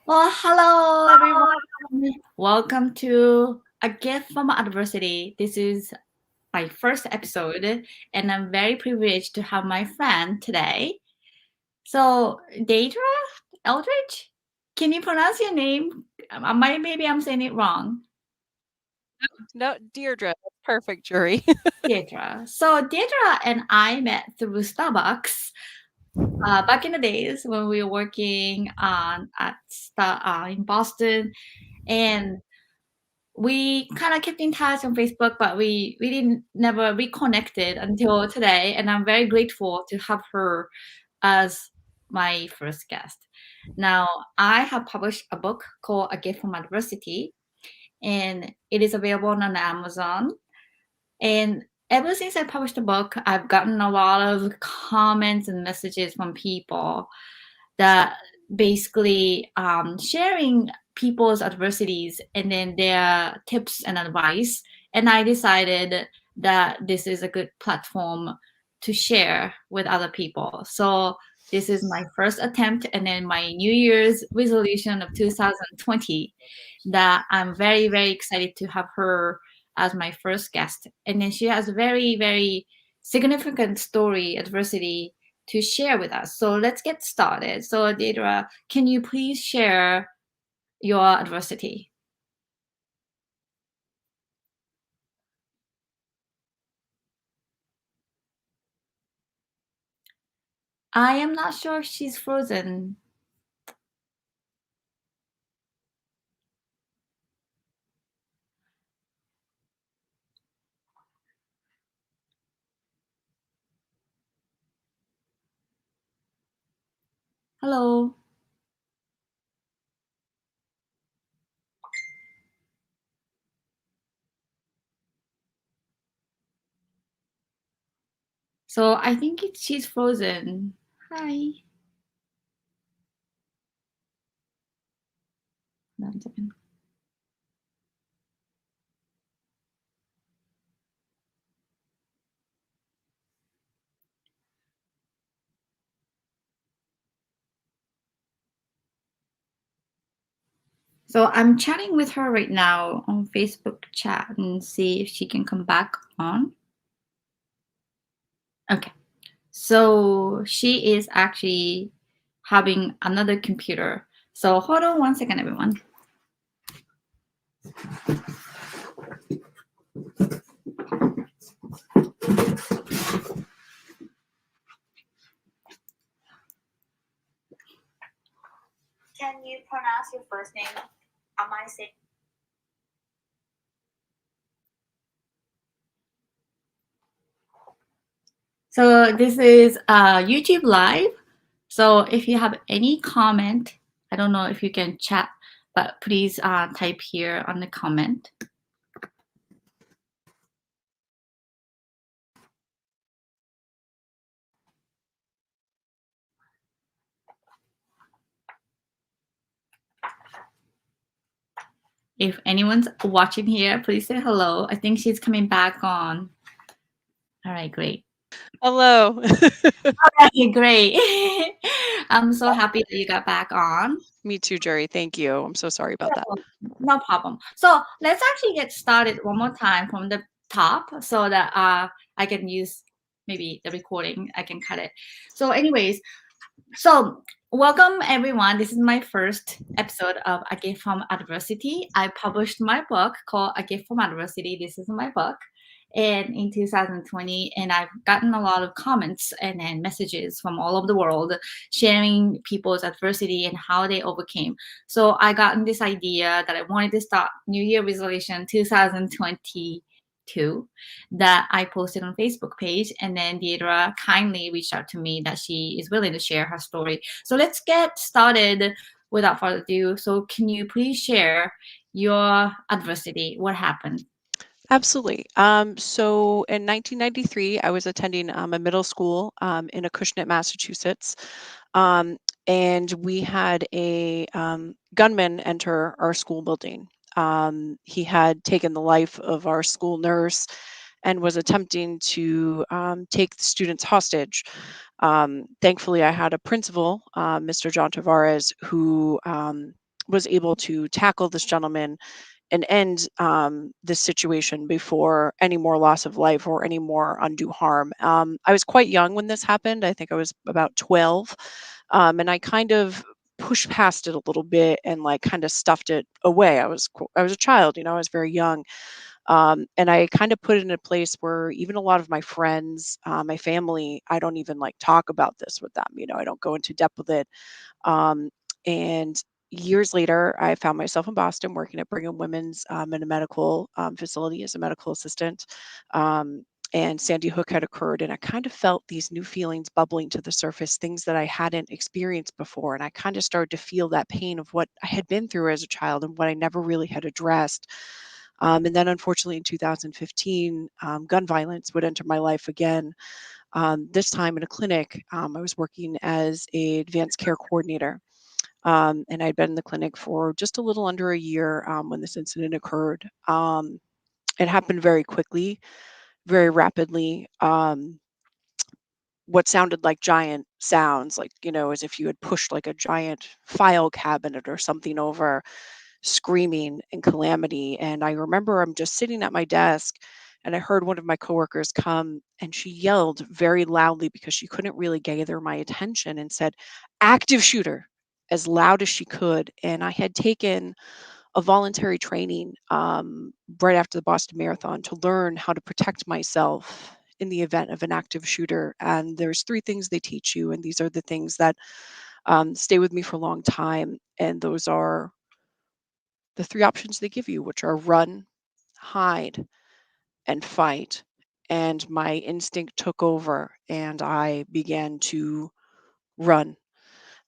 Well, hello everyone. Welcome to A Gift from Adversity. This is my first episode, and I'm very privileged to have my friend today. So, Deirdre Eldridge, can you pronounce your name? Maybe I'm saying it wrong. No, Deirdre. Perfect, Jury. Deirdre. So, Deirdre and I met through Starbucks back in the days when we were working in Boston, and we kind of kept in touch on Facebook, but we didn't never reconnected until today. And I'm very grateful to have her as my first guest. Now, I have published a book called A Gift from Adversity, and it is available on Amazon. And ever since I published the book, I've gotten a lot of comments and messages from people that basically sharing people's adversities and then their tips and advice. And I decided that this is a good platform to share with other people. So this is my first attempt, and then my New Year's resolution of 2020 that I'm very, very excited to have her as my first guest. And then she has a very, very significant story, adversity to share with us. So let's get started. So, Deirdre, can you please share your adversity? I am not sure if she's frozen. Hello. So I think she's frozen. Hi. 1 second. So I'm chatting with her right now on Facebook chat and see if she can come back on. Okay. So she is actually having another computer. So hold on 1 second, everyone. Can you pronounce your first name? Am I saying? So this is YouTube Live. So if you have any comment, I don't know if you can chat, but please type here on the comment. If anyone's watching here, please say hello. I think she's coming back on. All right, great. Hello. Okay, great. I'm so happy that you got back on. Me too, Jury. Thank you. I'm so sorry about that. No problem. So let's actually get started one more time from the top so that I can use maybe the recording. I can cut it. So anyways, so welcome everyone. This is my first episode of A Gift from Adversity. I published my book called A Gift from Adversity. This is my book. And in 2020, and I've gotten a lot of comments and then messages from all over the world sharing people's adversity and how they overcame. So I got this idea that I wanted to start New Year resolution 2022 that I posted on Facebook page, and then Deirdre kindly reached out to me that she is willing to share her story. So let's get started without further ado. So can you please share your adversity? What happened? Absolutely. So in 1993, I was attending a middle school in Acushnet, Massachusetts. And we had a gunman enter our school building. He had taken the life of our school nurse and was attempting to take the students hostage. Thankfully, I had a principal, Mr. John Tavares, who was able to tackle this gentleman and end this situation before any more loss of life or any more undue harm. I was quite young when this happened. I think I was about 12. And I kind of pushed past it a little bit and like kind of stuffed it away. I was a child, I was very young. And I kind of put it in a place where even a lot of my friends, my family, I don't even like talk about this with them. I don't go into depth with it. And years later, I found myself in Boston working at Brigham Women's in a medical facility as a medical assistant. Um, and Sandy Hook had occurred, and I kind of felt these new feelings bubbling to the surface, things that I hadn't experienced before. And I kind of started to feel that pain of what I had been through as a child and what I never really had addressed. And then, unfortunately, in 2015, gun violence would enter my life again. This time in a clinic, I was working as a advanced care coordinator, and I'd been in the clinic for just a little under a year when this incident occurred. It happened very quickly, very rapidly. What sounded like giant sounds, like, as if you had pushed like a giant file cabinet or something over, screaming and calamity. And I remember I'm just sitting at my desk and I heard one of my coworkers come and she yelled very loudly because she couldn't really gather my attention and said, "Active shooter," as loud as she could. And I had taken a voluntary training right after the Boston Marathon to learn how to protect myself in the event of an active shooter. And there's three things they teach you, and these are the things that stay with me for a long time. And those are the three options they give you, which are run, hide, and fight. And my instinct took over, and I began to run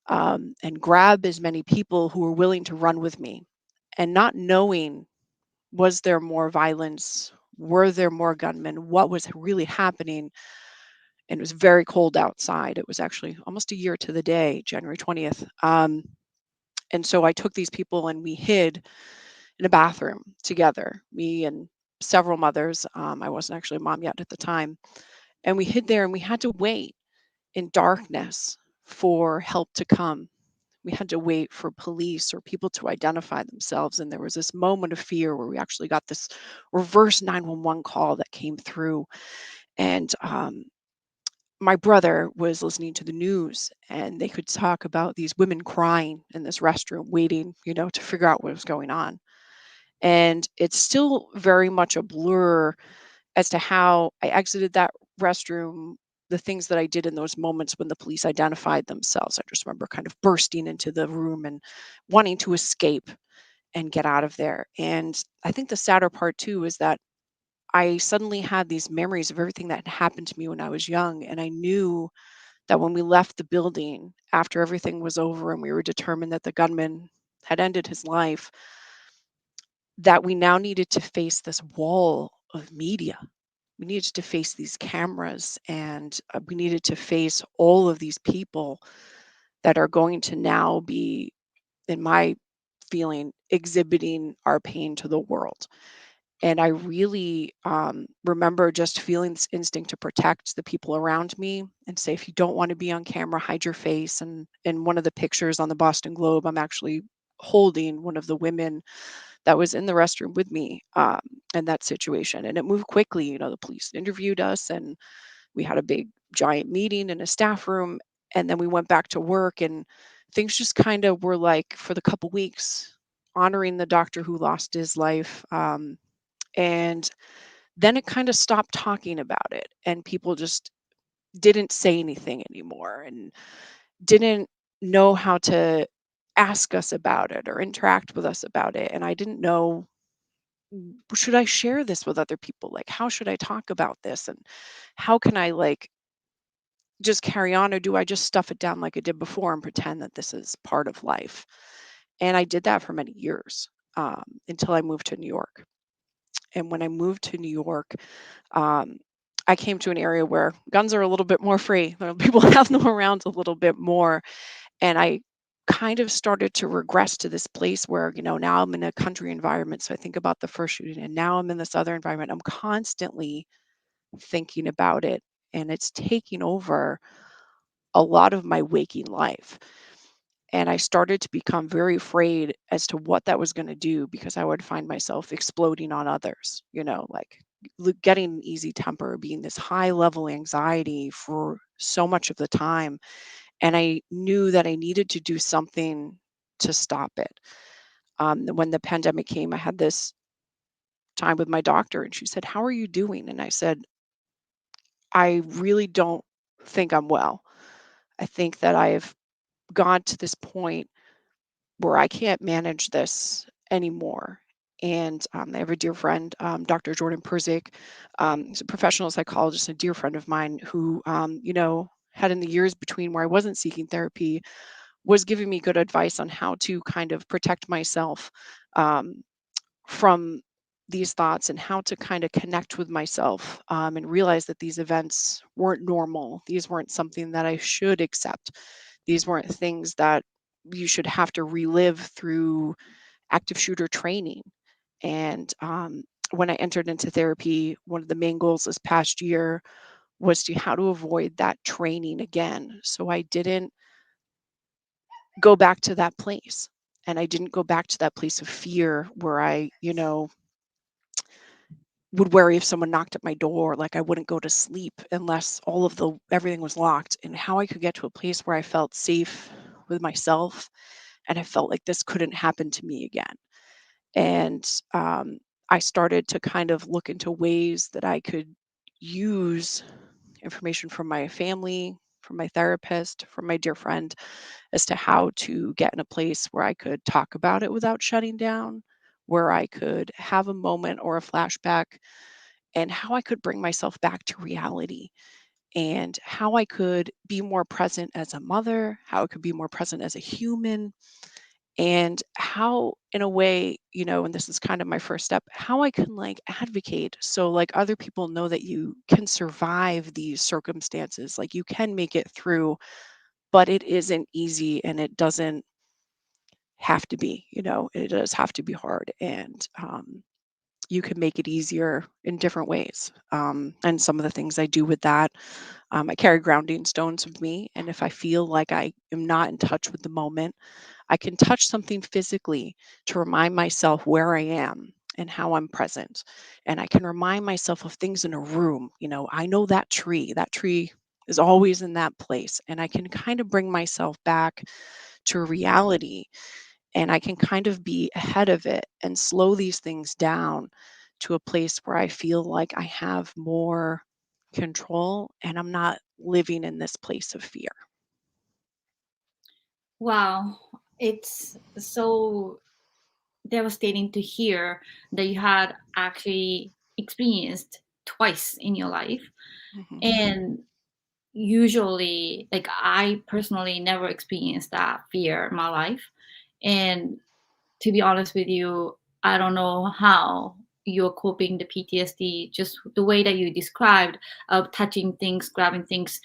and grab as many people who were willing to run with me. And not knowing, was there more violence? Were there more gunmen? What was really happening? And it was very cold outside. It was actually almost a year to the day, January 20th. And so I took these people and we hid in a bathroom together, me and several mothers. I wasn't actually a mom yet at the time. And we hid there and we had to wait in darkness for help to come. We had to wait for police or people to identify themselves. And there was this moment of fear where we actually got this reverse 911 call that came through. And my brother was listening to the news and they could talk about these women crying in this restroom, waiting, to figure out what was going on. And it's still very much a blur as to how I exited that restroom, the things that I did in those moments when the police identified themselves. I just remember kind of bursting into the room and wanting to escape and get out of there. And I think the sadder part too is that I suddenly had these memories of everything that had happened to me when I was young. And I knew that when we left the building after everything was over and we were determined that the gunman had ended his life, that we now needed to face this wall of media. We needed to face these cameras and we needed to face all of these people that are going to now be, in my feeling, exhibiting our pain to the world. And I really remember just feeling this instinct to protect the people around me and say, if you don't want to be on camera, hide your face. And in one of the pictures on the Boston Globe, I'm actually holding one of the women that was in the restroom with me in that situation. And it moved quickly. The police interviewed us and we had a big giant meeting in a staff room. And then we went back to work and things just kind of were like for the couple weeks honoring the doctor who lost his life. And then it kind of stopped talking about it and people just didn't say anything anymore and didn't know how to ask us about it or interact with us about it. And I didn't know, should I share this with other people? Like, how should I talk about this? And how can I like just carry on, or do I just stuff it down like I did before and pretend that this is part of life? And I did that for many years until I moved to New York. And when I moved to New York, um, I came to an area where guns are a little bit more free. People have them around a little bit more. And I kind of started to regress to this place where, now I'm in a country environment. So I think about the first shooting, and now I'm in this other environment. I'm constantly thinking about it, and it's taking over a lot of my waking life. And I started to become very afraid as to what that was going to do because I would find myself exploding on others, like getting an easy temper, being this high level anxiety for so much of the time. And I knew that I needed to do something to stop it. When the pandemic came, I had this time with my doctor, and she said, "How are you doing?" And I said, "I really don't think I'm well. I think that I've gone to this point where I can't manage this anymore." And I have a dear friend, Dr. Jordan Perzik. He's a professional psychologist, a dear friend of mine who, had in the years between where I wasn't seeking therapy, was giving me good advice on how to kind of protect myself um, from these thoughts and how to kind of connect with myself and realize that these events weren't normal. These weren't something that I should accept. These weren't things that you should have to relive through active shooter training. And when I entered into therapy, one of the main goals this past year was to how to avoid that training again. So I didn't go back to that place. And I didn't go back to that place of fear where I, would worry if someone knocked at my door, like I wouldn't go to sleep unless everything was locked, and how I could get to a place where I felt safe with myself and I felt like this couldn't happen to me again. And I started to kind of look into ways that I could use information from my family, from my therapist, from my dear friend, as to how to get in a place where I could talk about it without shutting down, where I could have a moment or a flashback, and how I could bring myself back to reality, and how I could be more present as a mother, how I could be more present as a human, and how, in a way, and this is kind of my first step, how I can like advocate so like other people know that you can survive these circumstances, like you can make it through, but it isn't easy and it doesn't have to be, it does have to be hard. And you can make it easier in different ways. And some of the things I do with that, I carry grounding stones with me. And if I feel like I am not in touch with the moment, I can touch something physically to remind myself where I am and how I'm present. And I can remind myself of things in a room. I know that tree is always in that place. And I can kind of bring myself back to reality, and I can kind of be ahead of it and slow these things down to a place where I feel like I have more control and I'm not living in this place of fear. Wow, it's so devastating to hear that you had actually experienced twice in your life. Mhm. And usually, like, I personally never experienced that fear in my life. And to be honest with you, I don't know how you're coping the PTSD, just the way that you described of touching things, grabbing things.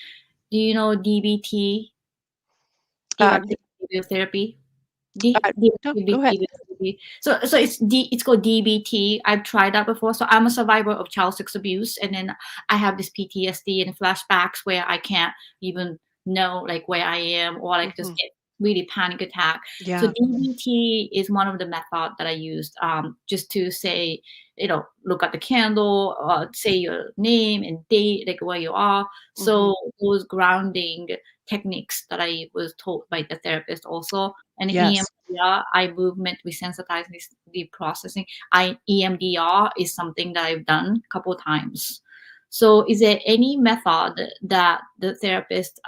Do you know DBT, Uh, electric behavioral therapy? uh, no, go ahead. So it's called DBT. I've tried that before. So I'm a survivor of child sex abuse, and then I have this PTSD and flashbacks where I can't even know like where I am, or like just Hmm. get really panic attack. So Yeah. DBT is one of the method that I used, just to say, look at the candle, say your name and date, like where you are. Hmm. So those grounding techniques that I was told by the therapist also. And Yes. EMDR, eye movement resensitized deep processing. EMDR is something that I've done a couple of times. So is there any method that the therapist,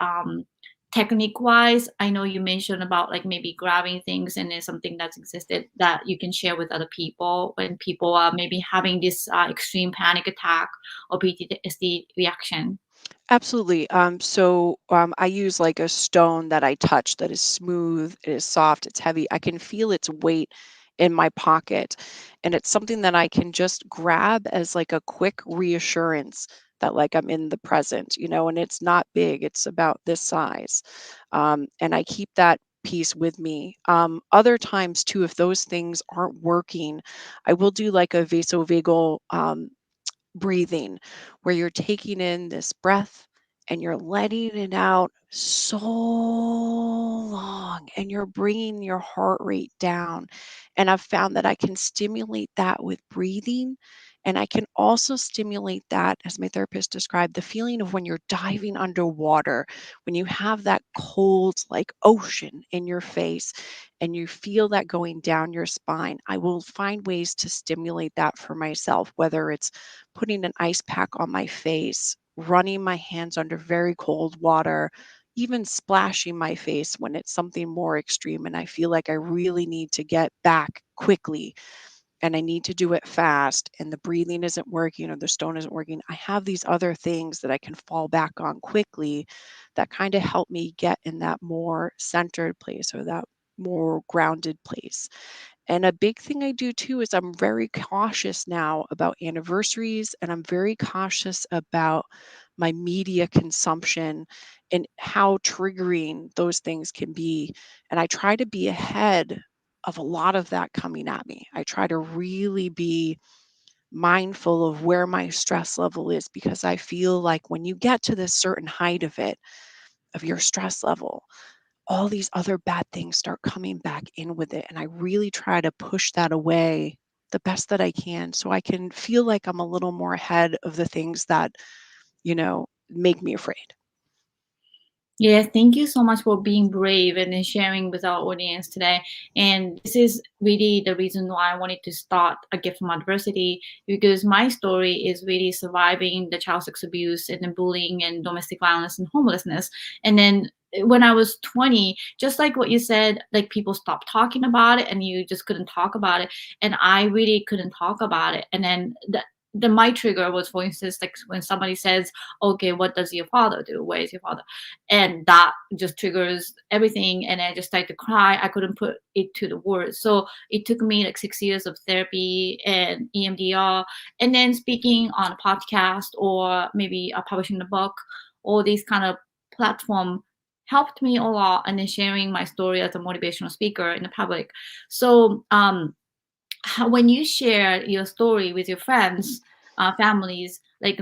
technique wise, I know you mentioned about like maybe grabbing things, and there's something that's existed that you can share with other people when people are maybe having this extreme panic attack or PTSD reaction? Absolutely. I use like a stone that I touch that is smooth, it is soft, it's heavy. I can feel its weight in my pocket. And it's something that I can just grab as like a quick reassurance that like I'm in the present, and it's not big, it's about this size. And I keep that piece with me. Other times too, if those things aren't working, I will do like a vasovagal breathing, where you're taking in this breath and you're letting it out so long and you're bringing your heart rate down. And I've found that I can stimulate that with breathing. And I can also stimulate that, as my therapist described, the feeling of when you're diving underwater, when you have that cold, like ocean in your face and you feel that going down your spine. I will find ways to stimulate that for myself, whether it's putting an ice pack on my face, running my hands under very cold water, even splashing my face when it's something more extreme and I feel like I really need to get back quickly and I need to do it fast and the breathing isn't working or the stone isn't working. I have these other things that I can fall back on quickly that kind of help me get in that more centered place or that more grounded place. And a big thing I do too is I'm very cautious now about anniversaries and I'm very cautious about my media consumption and how triggering those things can be. And I try to be ahead of a lot of that coming at me. I try to really be mindful of where my stress level is because I feel like when you get to this certain height of it, of your stress level, all these other bad things start coming back in with it. And I really try to push that away the best that I can so I can feel like I'm a little more ahead of the things that, make me afraid. Yeah, thank you so much for being brave and then sharing with our audience today. And this is really the reason why I wanted to start a gift from adversity, because my story is really surviving the child sex abuse and then bullying and domestic violence and homelessness. And then when I was 20, just like what you said, like people stopped talking about it and you just couldn't talk about it. And I really couldn't talk about it. And then the my trigger was, for instance, like when somebody says, okay, what does your father do? Where is your father? And that just triggers everything, and I just started to cry. I couldn't put it to the words, so it took me like 6 years of therapy and EMDR, and then speaking on a podcast or maybe publishing a book. All these kind of platform helped me a lot, and then sharing my story as a motivational speaker in the public. So when you share your story with your friends, families, like,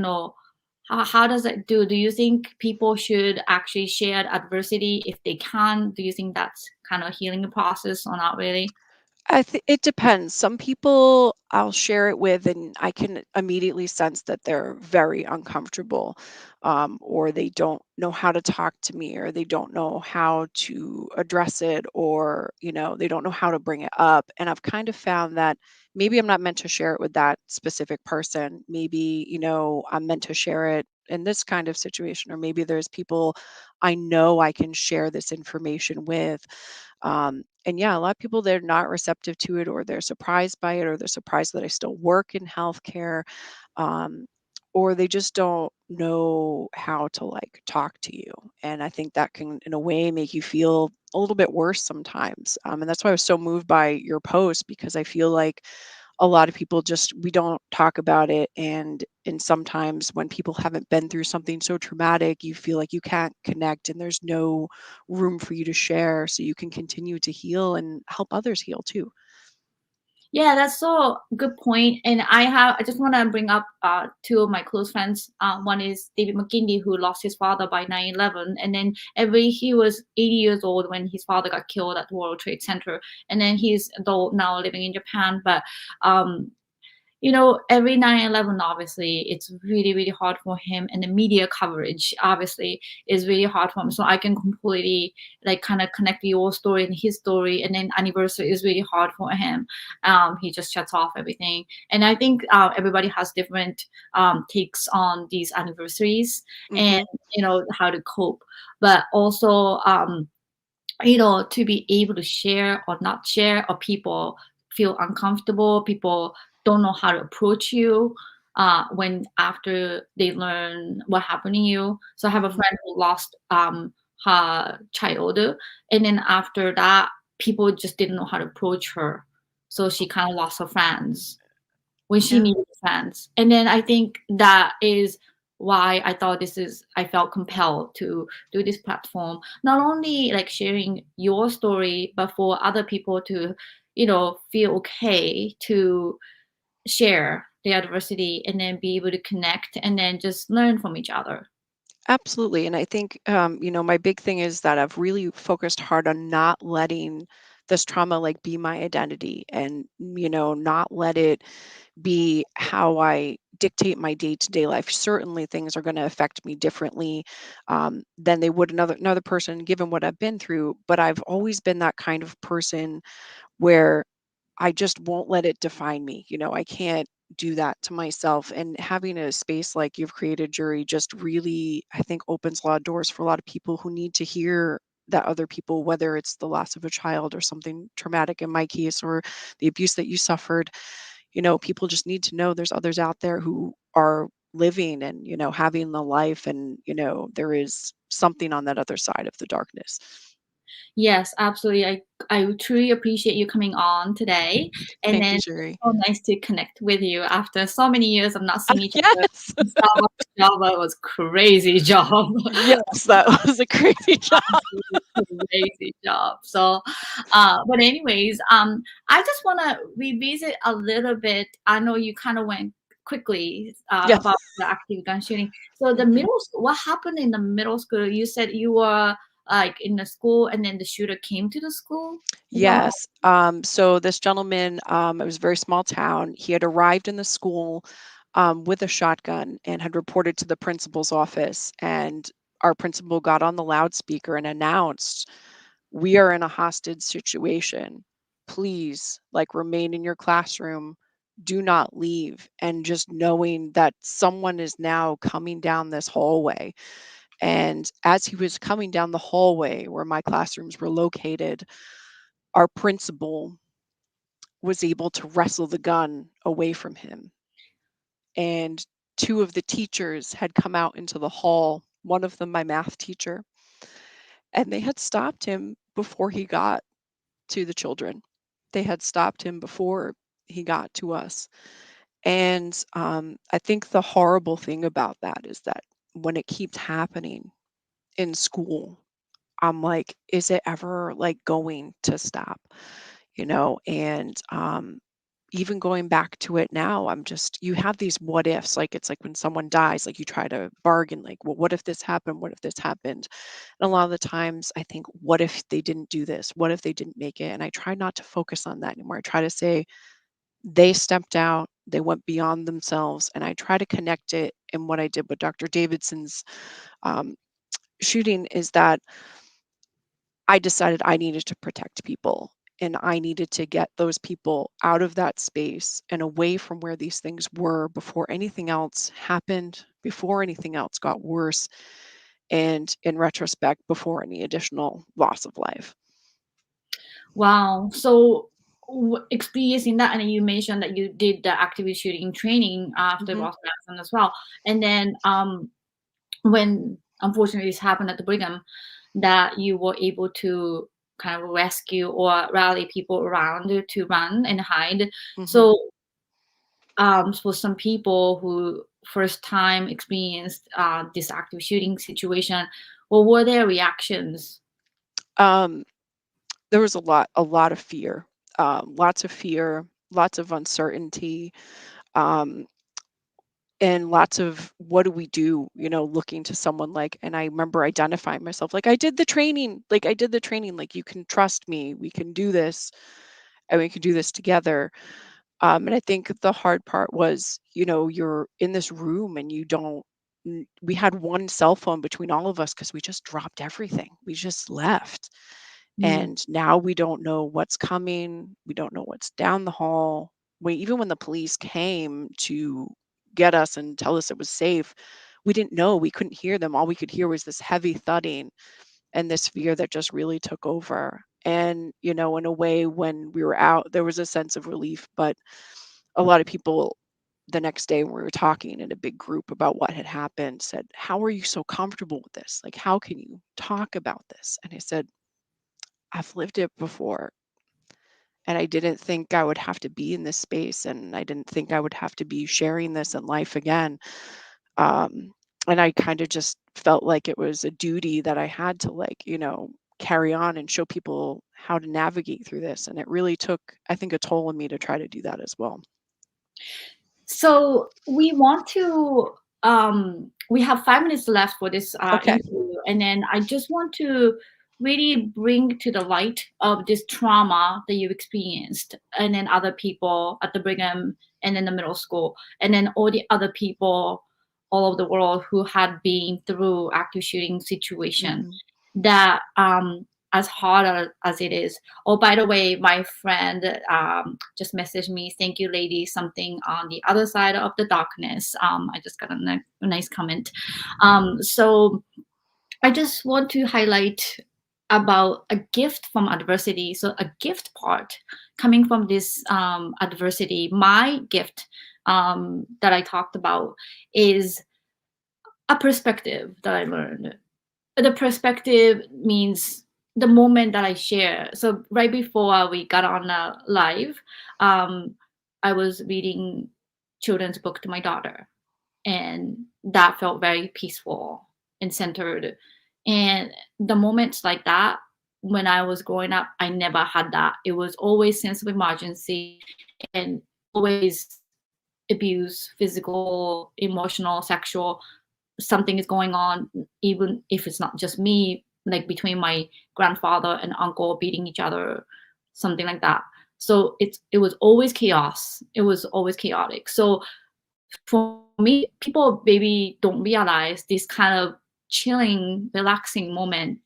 how does it do? Do you think people should actually share adversity if they can? Do you think that's kind of healing process or not really? It depends. Some people I'll share it with, and I can immediately sense that they're very uncomfortable, or they don't know how to talk to me, or they don't know how to address it, or they don't know how to bring it up. And I've kind of found that maybe I'm not meant to share it with that specific person. Maybe I'm meant to share it in this kind of situation, or maybe there's people I know I can share this information with. And yeah, a lot of people they're not receptive to it, or they're surprised by it, or they're surprised that I still work in healthcare, um, or they just don't know how to like talk to you. And I think that can, in a way, make you feel a little bit worse sometimes. And that's why I was so moved by your post because I feel like a lot of people just we don't talk about it and sometimes when people haven't been through something so traumatic you feel like you can't connect and there's no room for you to share so you can continue to heal and help others heal too. Yeah, that's so good point. And I just want to bring up two of my close friends. One is David McKinley, who lost his father by 9/11, and then every he was 80 years old when his father got killed at World Trade Center, and then he's adult now living in Japan. But um, every 9/11, obviously, it's really, really hard for him. And the media coverage, obviously, is really hard for him. So I can completely, like, kind of connect your story and his story. And then anniversary is really hard for him. He just shuts off everything. And I think everybody has different takes on these anniversaries and, Hmm. how to cope. But also, to be able to share or not share, or people feel uncomfortable, people don't know how to approach you when after they learn what happened to you. So I have a Hmm. friend who lost her child, and then after that, people just didn't know how to approach her. So she kind of lost her friends when she Yeah. needed fans. And then I think that is why I felt compelled to do this platform. Not only like sharing your story, but for other people to, feel okay to share their adversity and then be able to connect and then just learn from each other. Absolutely. And I think, my big thing is that I've really focused hard on not letting this trauma like be my identity and, not let it be how I dictate my day-to-day life. Certainly things are going to affect me differently than they would another person given what I've been through. But I've always been that kind of person where I just won't let it define me. I can't do that to myself. And having a space like you've created, Jury, just really, I think, opens a lot of doors for a lot of people who need to hear that other people, whether it's the loss of a child or something traumatic in my case, or the abuse that you suffered, people just need to know there's others out there who are living and, having the life and, there is something on that other side of the darkness. Yes, absolutely. I truly appreciate you coming on today, and Thank then you, it's Jury. so nice to connect with you after so many years of not seeing each other. Yes. Starbucks job was crazy job. Yes, that was a crazy job. Absolutely crazy job. So, but anyways, I just want to revisit a little bit. I know you kind of went quickly Yes. about the active gun shooting. So the Mhm. middle school, what happened in the middle school? You said you were like in the school, and then the shooter came to the school. Is that what? Yes. So this gentleman, it was a very small town. He had arrived in the school with a shotgun and had reported to the principal's office. And our principal got on the loudspeaker and announced, "We are in a hostage situation. Please, like, remain in your classroom. Do not leave." And just knowing that someone is now coming down this hallway. And as he was coming down the hallway where my classrooms were located, our principal was able to wrestle the gun away from him. And two of the teachers had come out into the hall, one of them my math teacher, and they had stopped him before he got to the children. They had stopped him before he got to us. And I think the horrible thing about that is that when it keeps happening in school, I'm like, is it ever like going to stop? And even going back to it now, I'm just, you have these what ifs. Like, it's like when someone dies, like you try to bargain, like, well, what if this happened? What if this happened? And a lot of the times I think, what if they didn't do this? What if they didn't make it? And I try not to focus on that anymore. I try to say, they stepped out, they went beyond themselves. And I try to connect it in what I did with Dr. Davidson's um, shooting is that I decided I needed to protect people and I needed to get those people out of that space and away from where these things were before anything else happened, before anything else got worse, and in retrospect, before any additional loss of life. Wow. So experiencing that, and then you mentioned that you did the activity shooting training after Mhm, Boston Marathon as well, and then when unfortunately this happened at the Brigham, that you were able to kind of rescue or rally people around to run and hide. mhm. So for some people who first time experienced this active shooting situation, what were their reactions? Um, there was a lot of fear, lots of fear, lots of uncertainty. Um, and lots of what do we do, looking to someone like, and I remember identifying myself like, I did the training, like, you can trust me, we can do this, and we can do this together. And I think the hard part was, you're in this room and you don't we had one cell phone between all of us because we just dropped everything, we just left. Mm. And now we don't know what's coming. We don't know what's down the hall. Even when the police came to get us and tell us it was safe, we didn't know. We couldn't hear them. All we could hear was this heavy thudding and this fear that just really took over. And, in a way, when we were out, there was a sense of relief. But a lot of people the next day when we were talking in a big group about what had happened said, "How are you so comfortable with this? Like, how can you talk about this?" And I said, "I've lived it before. And I didn't think I would have to be in this space, and I didn't think I would have to be sharing this in life again." Um, and I kind of just felt like it was a duty that I had to, like, carry on and show people how to navigate through this. And it really took, I think, a toll on me to try to do that as well. So we want to. we have 5 minutes left for this Okay. interview, and then I just want to really bring to the light of this trauma that you've experienced, and then other people at the Brigham, and then the middle school, and then all the other people all over the world who had been through active shooting situation. Hmm. That as hard as it is. Oh, by the way, my friend just messaged me, thank you, lady, something on the other side of the darkness. I just got a nice comment. So I just want to highlight about a gift from adversity. So a gift part coming from this adversity, my gift that I talked about is a perspective that I learned. The perspective means the moment that I share. So right before we got on live, um, I was reading children's book to my daughter, and that felt very peaceful and centered. And the moments like that, when I was growing up, I never had that. It was always sense of emergency and always abuse, physical, emotional, sexual. Something is going on, even if it's not just me, like between my grandfather and uncle beating each other, something like that. So it was always chaos. It was always chaotic. So for me, people maybe don't realize this kind of chilling, relaxing moment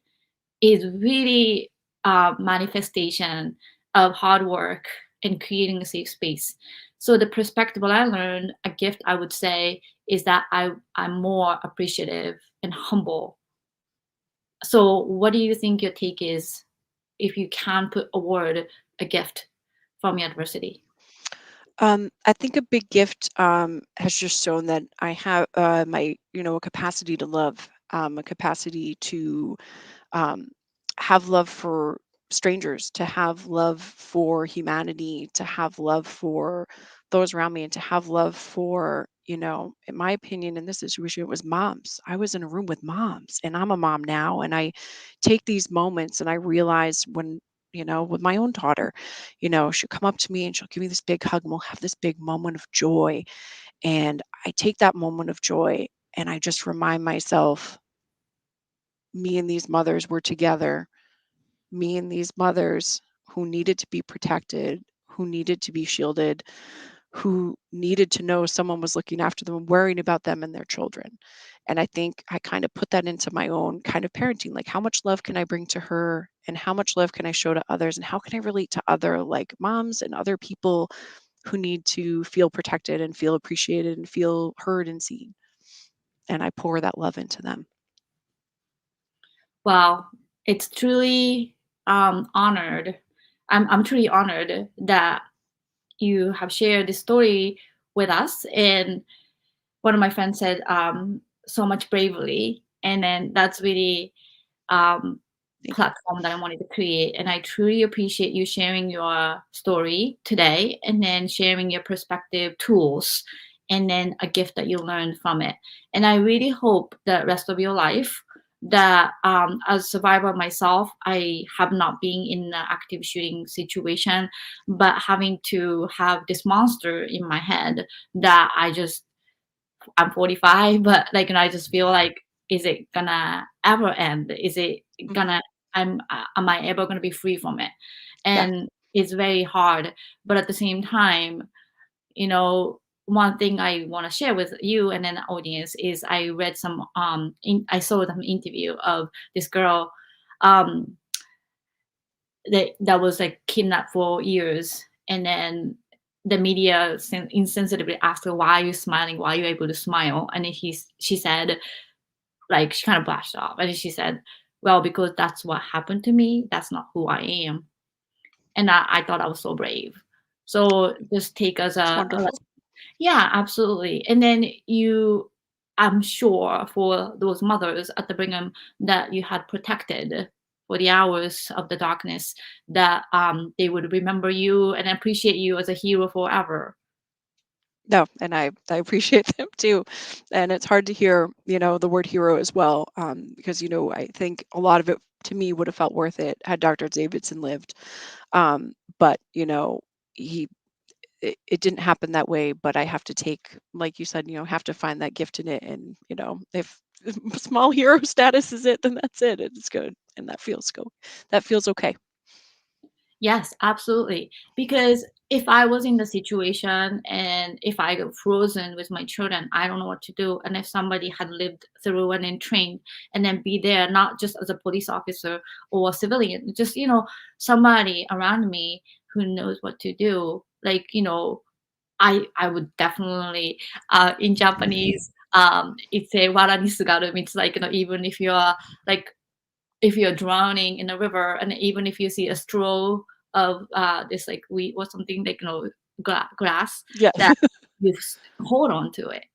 is really a manifestation of hard work and creating a safe space. So the perspective I learned, a gift I would say, is that I'm more appreciative and humble. So what do you think your take is if you can put a word, a gift from your adversity? I think a big gift has just shown that I have a capacity to love, a capacity to um, have love for strangers, to have love for humanity, to have love for those around me, and to have love for, in my opinion, in this situation, it was moms. I was in a room with moms, and I'm a mom now, and I take these moments and I realize when, with my own daughter, she'll come up to me and she'll give me this big hug and we'll have this big moment of joy. And I take that moment of joy and I just remind myself, me and these mothers were together, me and these mothers who needed to be protected, who needed to be shielded, who needed to know someone was looking after them and worrying about them and their children. And I think I kind of put that into my own kind of parenting, like how much love can I bring to her and how much love can I show to others and how can I relate to other like moms and other people who need to feel protected and feel appreciated and feel heard and seen. And I pour that love into them. Wow, it's truly honored. I'm truly honored that you have shared this story with us. And one of my friends said, so much bravery. And then that's really um, Thank you. platform that I wanted to create. And I truly appreciate you sharing your story today and then sharing your perspective tools and then a gift that you learned from it. And I really hope that rest of your life that as a survivor myself, I have not been in an active shooting situation, but having to have this monster in my head that I'm 45, but like, and I just feel like, is it gonna ever end? Is it Mhm. gonna, am I ever gonna be free from it? Yes. And it's very hard. But at the same time, one thing I want to share with you and then the audience is I read I saw some interview of this girl um, that was like kidnapped for years, and then the media insensitively asked her, why are you smiling, why are you able to smile, and then she said, like, she kind of blushed off, and then she said, well, because that's what happened to me, that's not who I am. And I thought I was so brave. So just take as It's a wonderful. yeah, absolutely. And then I'm sure for those mothers at the Brigham that you had protected for the hours of the darkness, that they would remember you and appreciate you as a hero forever. No, and I appreciate them too. And it's hard to hear, the word hero as well, because I think a lot of it to me would have felt worth it had Dr. Davidson lived. But he it didn't happen that way, but I have to take, like you said, have to find that gift in it. And, if small hero status is it, then that's it. It's good. And that feels okay. Yes, absolutely. Because if I was in the situation and if I got frozen with my children, I don't know what to do. And if somebody had lived through and then trained and then be there, not just as a police officer or a civilian, just, somebody around me who knows what to do, like, I would definitely, in Japanese, it's a wara ni sugaru, means like, even if you're like if you're drowning in a river and even if you see a straw of this like wheat or something like grass Yeah. that you hold on to it,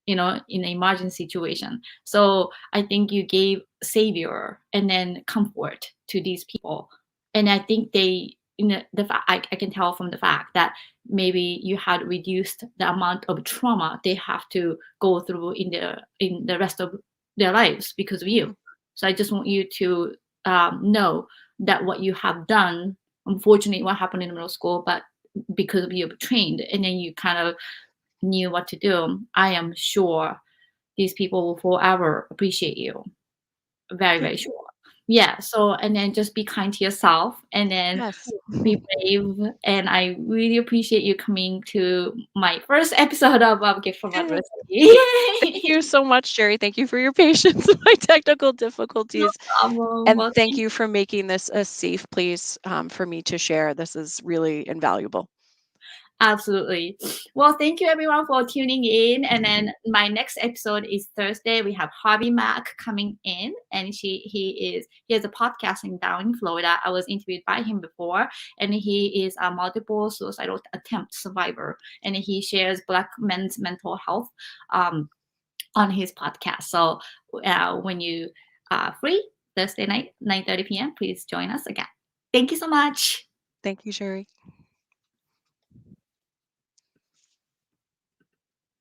in an emergency situation. So I think you gave savior and then comfort to these people, and I think they, the fact I can tell from the fact that maybe you had reduced the amount of trauma they have to go through in the rest of their lives because of you. Mhm. So I just want you to know that what you have done, unfortunately, what happened in middle school, but because of you trained and then you kind of knew what to do, I am sure these people will forever appreciate you. Very, very Thank you. sure. Yeah. So, and then just be kind to yourself and then Yes. be brave. And I really appreciate you coming to my first episode of Gift from Yeah. Thank Adversity. you so much, Jerry. Thank you for your patience with my technical No difficulties. problem. And Well, thank you for making this a safe place for me to share. This is really invaluable. absolutely. Well, thank you everyone for tuning in. And then my next episode is Thursday. We have Harvey Mack coming in, and he has a podcasting down in Florida. I was interviewed by him before, and he is a multiple suicidal attempt survivor, and he shares Black men's mental health on his podcast. So when you are free Thursday night, 9:30 p.m., please join us again. Thank you so much. Thank you, Jerry.